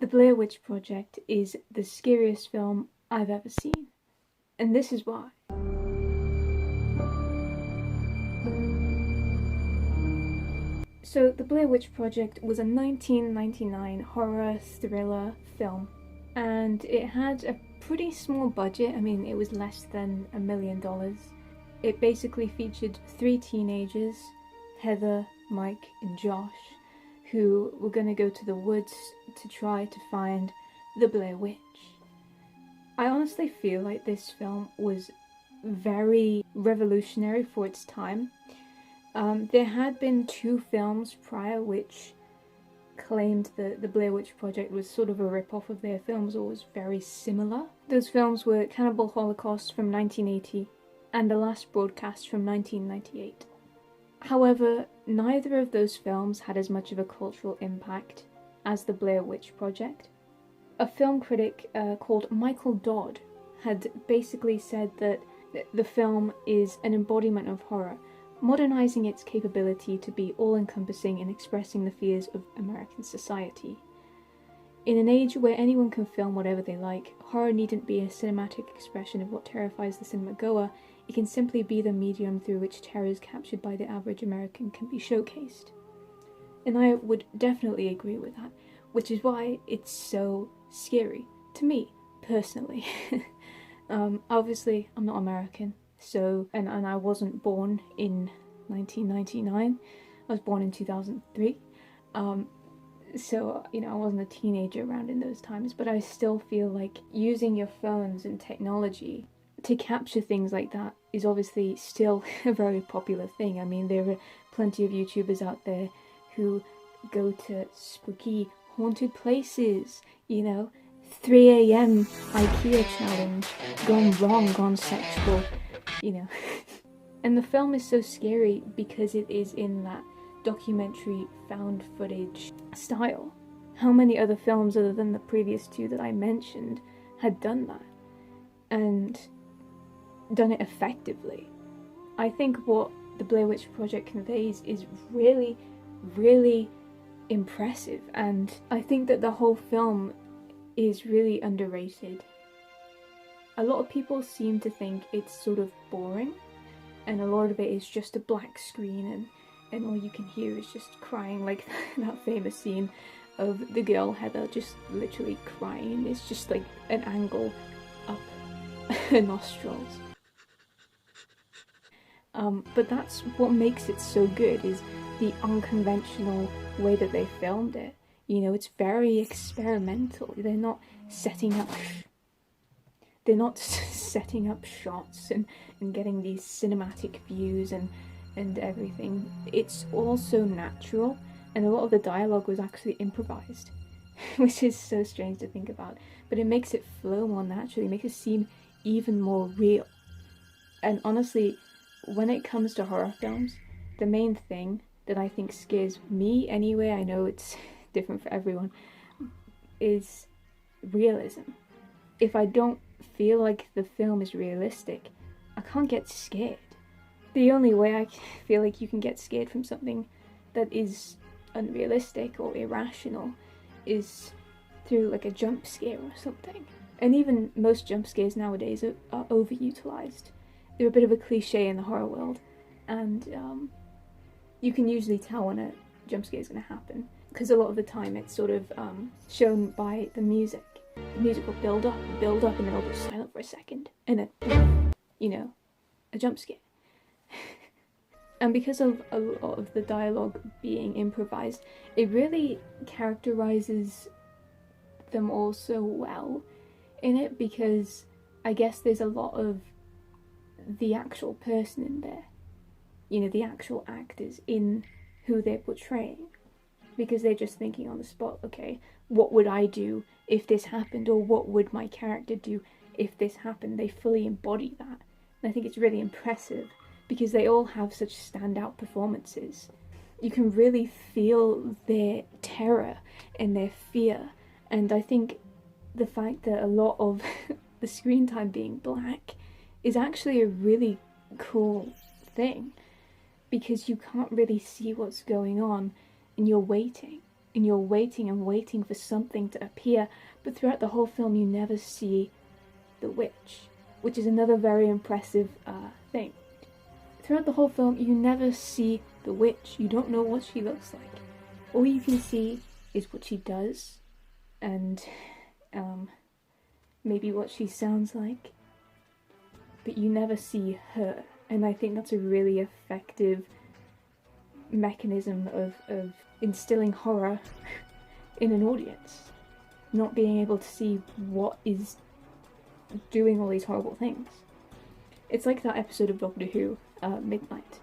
The Blair Witch Project is the scariest film I've ever seen, and this is why. So, The Blair Witch Project was a 1999 horror thriller film, and it had a pretty small budget. I mean, it was less than $1 million. It basically featured 3 teenagers, Heather, Mike, and Josh, who were going to go to the woods to try to find the Blair Witch. I honestly feel like this film was very revolutionary for its time. There had been 2 films prior which claimed that the Blair Witch Project was sort of a rip-off of their films, or was very similar. Those films were Cannibal Holocaust from 1980 and The Last Broadcast from 1998. However, neither of those films had as much of a cultural impact as the Blair Witch Project. A film critic called Michael Dodd had basically said that the film is an embodiment of horror, modernizing its capability to be all-encompassing in expressing the fears of American society. In an age where anyone can film whatever they like, horror needn't be a cinematic expression of what terrifies the cinema goer. It can simply be the medium through which terrors captured by the average American can be showcased. And I would definitely agree with that, which is why it's so scary to me, personally. Obviously, I'm not American, so, and I wasn't born in 1999, I was born in 2003, so, you know, I wasn't a teenager around in those times, but I still feel like using your phones and technology to capture things like that is obviously still a very popular thing. I mean, there are plenty of YouTubers out there who go to spooky, haunted places, you know, 3 a.m. IKEA challenge, gone wrong, gone sexual, you know. And the film is so scary because it is in that documentary found footage style. How many other films other than the previous 2 that I mentioned had done that? And done it effectively. I think what the Blair Witch Project conveys is really, really impressive, and I think that the whole film is really underrated. A lot of people seem to think it's sort of boring, and a lot of it is just a black screen and all you can hear is just crying, like that famous scene of the girl Heather just literally crying. It's just like an angle up her nostrils. But that's what makes it so good, is the unconventional way that they filmed it. You know, it's very experimental. They're not setting up shots and getting these cinematic views and everything. It's all so natural, and a lot of the dialogue was actually improvised, which is so strange to think about. But it makes it flow more naturally, it makes it seem even more real. And honestly, when it comes to horror films, the main thing that I think scares me anyway, I know it's different for everyone, is realism. If I don't feel like the film is realistic, I can't get scared. The only way I feel like you can get scared from something that is unrealistic or irrational is through like a jump scare or something. And even most jump scares nowadays are overutilized. They're a bit of a cliche in the horror world, and you can usually tell when a jump scare is going to happen, because a lot of the time it's sort of shown by the music. The music will build up, and then it'll go silent for a second, and then, you know, a jump scare. And because of a lot of the dialogue being improvised, it really characterizes them all so well in it, because I guess there's a lot of the actual person in there, you know, the actual actors in who they're portraying, because they're just thinking on the spot, okay, what would I do if this happened, or what would my character do if this happened? They fully embody that, and I think it's really impressive because they all have such standout performances. You can really feel their terror and their fear, and I think the fact that a lot of the screen time being black is actually a really cool thing, because you can't really see what's going on and you're waiting. and you're waiting and waiting for something to appear, but throughout the whole film you never see the witch, which is another very impressive thing. Throughout the whole film you never see the witch. You don't know what she looks like. All you can see is what she does, and maybe what she sounds like, but you never see her. And I think that's a really effective mechanism of instilling horror in an audience, not being able to see what is doing all these horrible things. It's like that episode of Doctor Who, Midnight.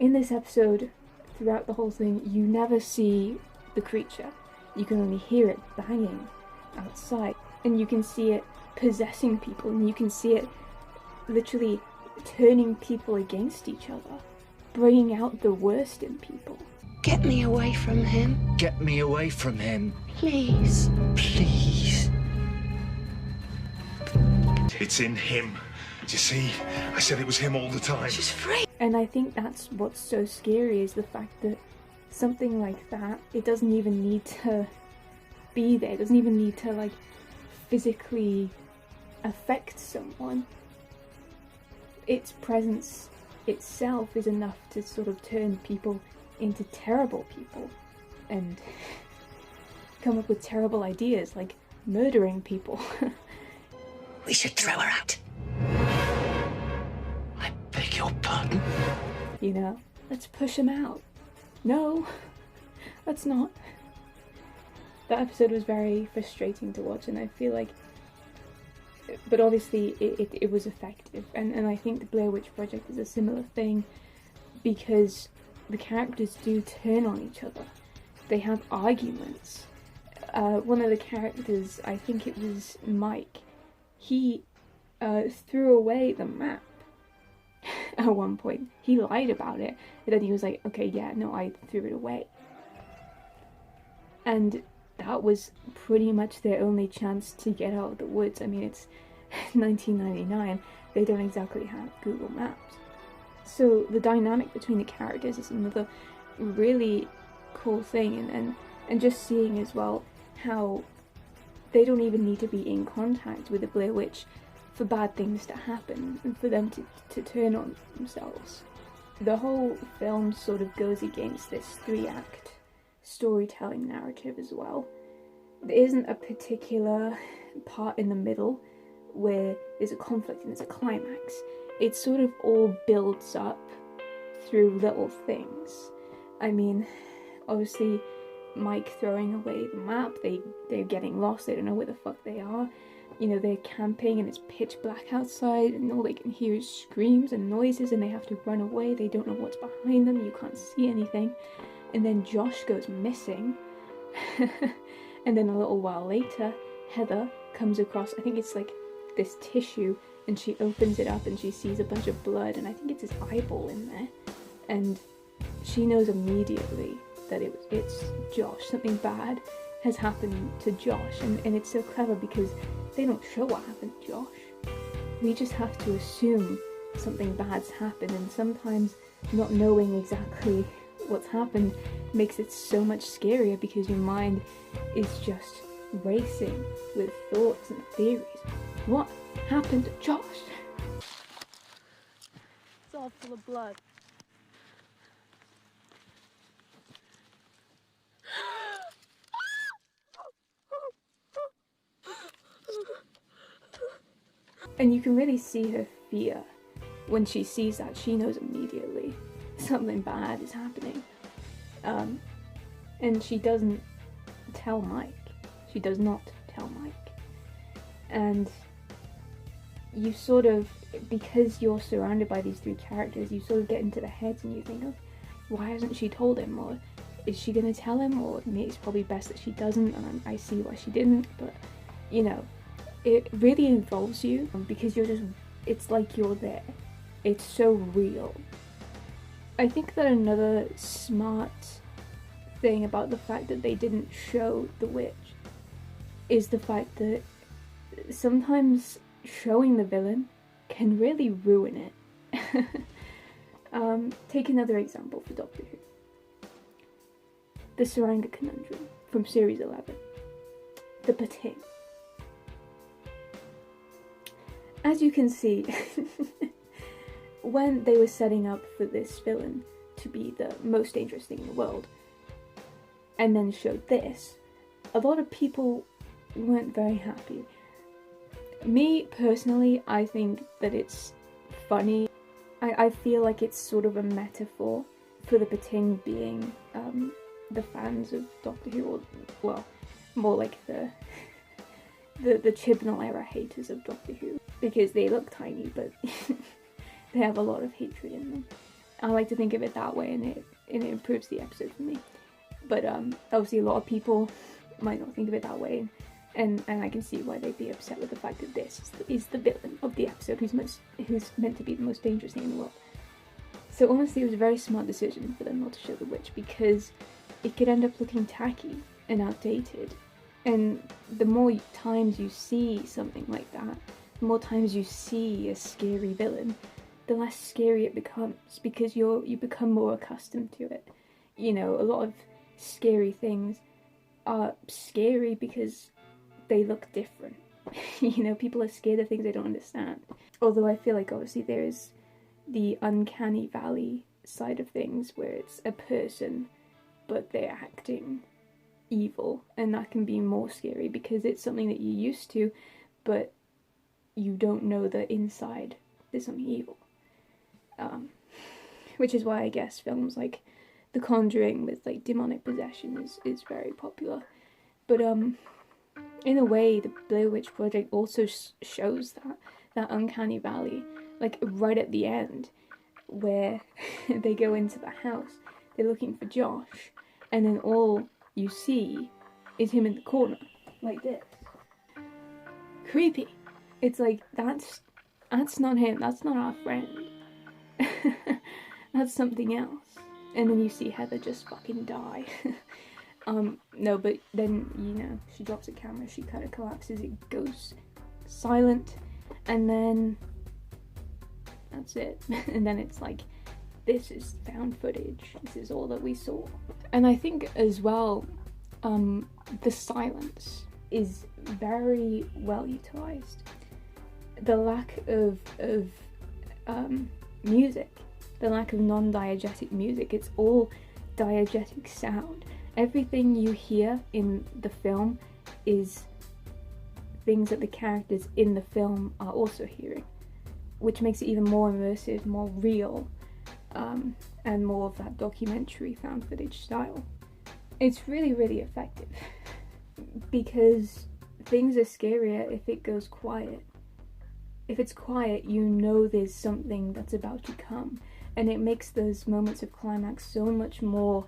In this episode, throughout the whole thing, you never see the creature. You can only hear it banging outside, and you can see it possessing people, and you can see it literally turning people against each other, bringing out the worst in people. Get me away from him. Get me away from him. Please. Please. It's in him. Do you see? I said it was him all the time. She's free. And I think that's what's so scary, is the fact that something like that, it doesn't even need to be there. It doesn't even need to, like, physically affect someone. Its presence itself is enough to sort of turn people into terrible people and come up with terrible ideas, like murdering people. We should throw her out. I beg your pardon? You know, let's push him out. No, let's not. That episode was very frustrating to watch, and I feel like, but obviously it was effective, and I think the Blair Witch Project is a similar thing, because the characters do turn on each other. They have arguments. One of the characters, I think it was Mike, he threw away the map at one point. He lied about it, and then he was like, okay, yeah, no, I threw it away. And that was pretty much their only chance to get out of the woods. I mean, it's 1999, they don't exactly have Google Maps. So the dynamic between the characters is another really cool thing, and just seeing as well how they don't even need to be in contact with the Blair Witch for bad things to happen and for them to turn on themselves. The whole film sort of goes against this 3-act storytelling narrative as well. There isn't a particular part in the middle where there's a conflict and there's a climax. It sort of all builds up through little things. I mean, obviously Mike throwing away the map, they're getting lost, they don't know where the fuck they are. You know, they're camping and it's pitch black outside and all they can hear is screams and noises and they have to run away, they don't know what's behind them, you can't see anything. And then Josh goes missing. And then a little while later, Heather comes across, I think it's like this tissue, and she opens it up and she sees a bunch of blood, and I think it's his eyeball in there. And she knows immediately that it's Josh. Something bad has happened to Josh, and it's so clever because they don't show what happened to Josh. We just have to assume something bad's happened, and sometimes not knowing exactly what's happened makes it so much scarier because your mind is just racing with thoughts and theories. What happened to Josh? It's all full of blood. And you can really see her fear when she sees that. She knows immediately something bad is happening. And she doesn't tell Mike. She does not tell Mike. And you sort of, because you're surrounded by these 3 characters, you sort of get into the heads and you think, oh, why hasn't she told him? Or is she going to tell him? Or it's probably best that she doesn't, and I see why she didn't. But, you know, it really involves you because you're just, it's like you're there. It's so real. I think that another smart thing about the fact that they didn't show the witch is the fact that sometimes showing the villain can really ruin it. Take another example for Doctor Who. the Saranga Conundrum from Series 11. The Pating. As you can see, when they were setting up for this villain to be the most dangerous thing in the world, and then showed this, a lot of people weren't very happy. Me, personally, I think that it's funny. I feel like it's sort of a metaphor for the Pating being the fans of Doctor Who, or, well, more like the Chibnall era haters of Doctor Who, because they look tiny, but they have a lot of hatred in them. I like to think of it that way, and it improves the episode for me. But obviously a lot of people might not think of it that way, and I can see why they'd be upset with the fact that this is the villain of the episode, who's meant to be the most dangerous thing in the world. So honestly, it was a very smart decision for them not to show the witch, because it could end up looking tacky and outdated. And the more times you see something like that, the more times you see a scary villain, the less scary it becomes, because you become more accustomed to it. You know, a lot of scary things are scary because they look different. You know, people are scared of things they don't understand. Although I feel like obviously there is the uncanny valley side of things, where it's a person but they're acting evil, and that can be more scary because it's something that you're used to, but you don't know that inside there's something evil. Which is why I guess films like The Conjuring with like demonic possession is very popular. But in a way, the Blair Witch Project also shows that uncanny valley, like right at the end, where they go into the house, they're looking for Josh, and then all you see is him in the corner, like this. Creepy. It's like, that's not him, that's not our friend. That's something else. And then you see Heather just fucking die. No, but then, you know, she drops the camera, she kind of collapses, it goes silent, and then that's it. And then it's like, this is found footage, this is all that we saw. And I think as well, the silence is very well utilized. The lack of music, the lack of non-diegetic music, it's all diegetic sound. Everything you hear in the film is things that the characters in the film are also hearing, which makes it even more immersive, more real, and more of that documentary found footage style. It's really, really effective, because things are scarier if it goes quiet. If it's quiet, you know there's something that's about to come, and it makes those moments of climax so much more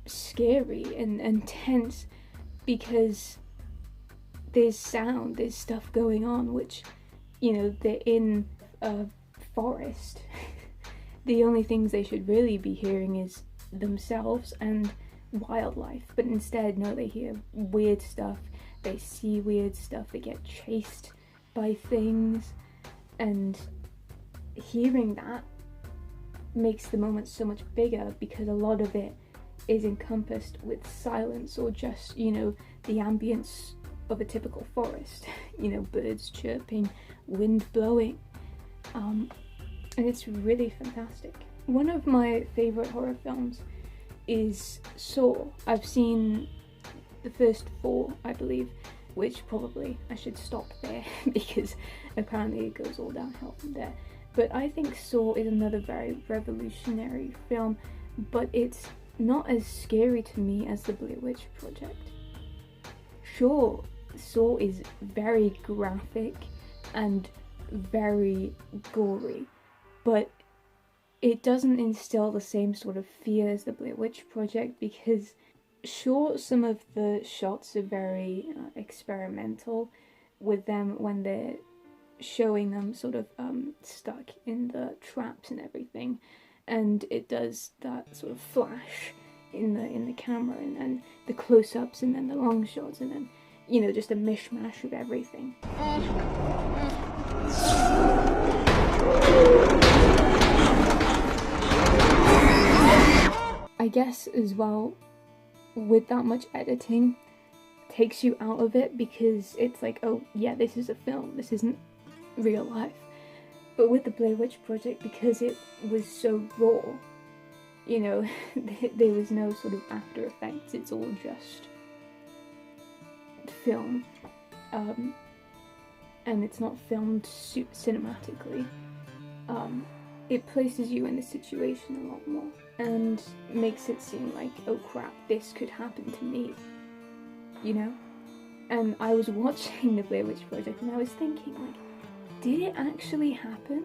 scary and tense, because there's sound, there's stuff going on, which, you know, they're in a forest. The only things they should really be hearing is themselves and wildlife, but instead, no, they hear weird stuff, they see weird stuff, they get chased by things, and hearing that makes the moment so much bigger, because a lot of it is encompassed with silence, or just, you know, the ambience of a typical forest. You know, birds chirping, wind blowing, and it's really fantastic. One of my favourite horror films is Saw. I've seen the first 4, I believe, which probably I should stop there because apparently it goes all downhill from there. But I think Saw is another very revolutionary film, but it's not as scary to me as the Blair Witch Project. Sure, Saw is very graphic and very gory, but it doesn't instill the same sort of fear as the Blair Witch Project, because sure, some of the shots are very experimental with them when they're showing them sort of stuck in the traps and everything, and it does that sort of flash in the camera, and then the close-ups, and then the long shots, and then, you know, just a mishmash of everything. I guess as well, with that much editing takes you out of it, because it's like, oh yeah, this is a film, this isn't real life. But with the Blair Witch Project, because it was so raw, you know, there was no sort of after effects, it's all just film, and it's not filmed cinematically. It places you in the situation a lot more, and makes it seem like, oh crap, this could happen to me, you know? And I was watching the Blair Witch Project and I was thinking, like, did it actually happen?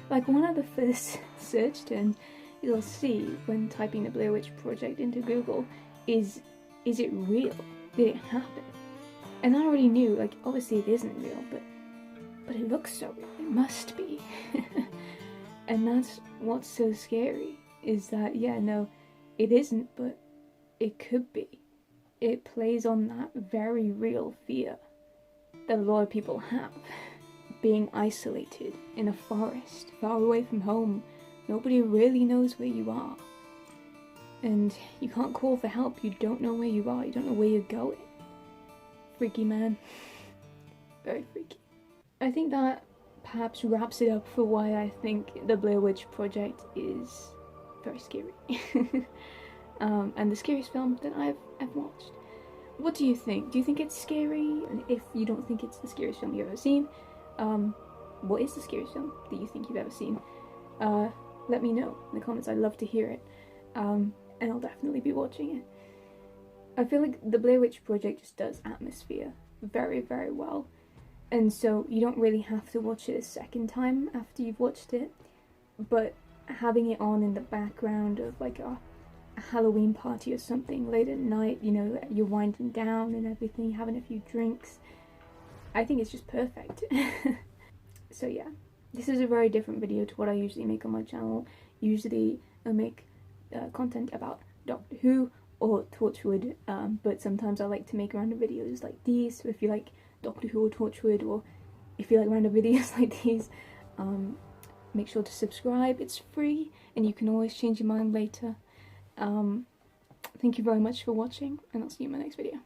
Like, one of the first search terms you'll see when typing the Blair Witch Project into Google is it real? Did it happen? And I already knew, like, obviously it isn't real, but it looks so real, it must be. And that's what's so scary, is that, yeah, no, it isn't, but it could be. It plays on that very real fear that a lot of people have. Being isolated in a forest, far away from home, nobody really knows where you are. And you can't call for help, you don't know where you are, you don't know where you're going. Freaky, man. Very freaky. I think that perhaps wraps it up for why I think the Blair Witch Project is very scary. And the scariest film that I've watched. What do you think? Do you think it's scary? And if you don't think it's the scariest film you've ever seen, what is the scariest film that you think you've ever seen? Let me know in the comments, I'd love to hear it. And I'll definitely be watching it. I feel like the Blair Witch Project just does atmosphere very, very well. And so you don't really have to watch it a second time after you've watched it. But having it on in the background of like a Halloween party or something late at night, you know, you're winding down and everything, having a few drinks, I think it's just perfect. So yeah, this is a very different video to what I usually make on my channel. Usually I make content about Doctor Who or Torchwood, but sometimes I like to make random videos like these. So if you like Doctor Who or Torchwood, or if you like random videos like these, make sure to subscribe. It's free and you can always change your mind later. Thank you very much for watching, and I'll see you in my next video.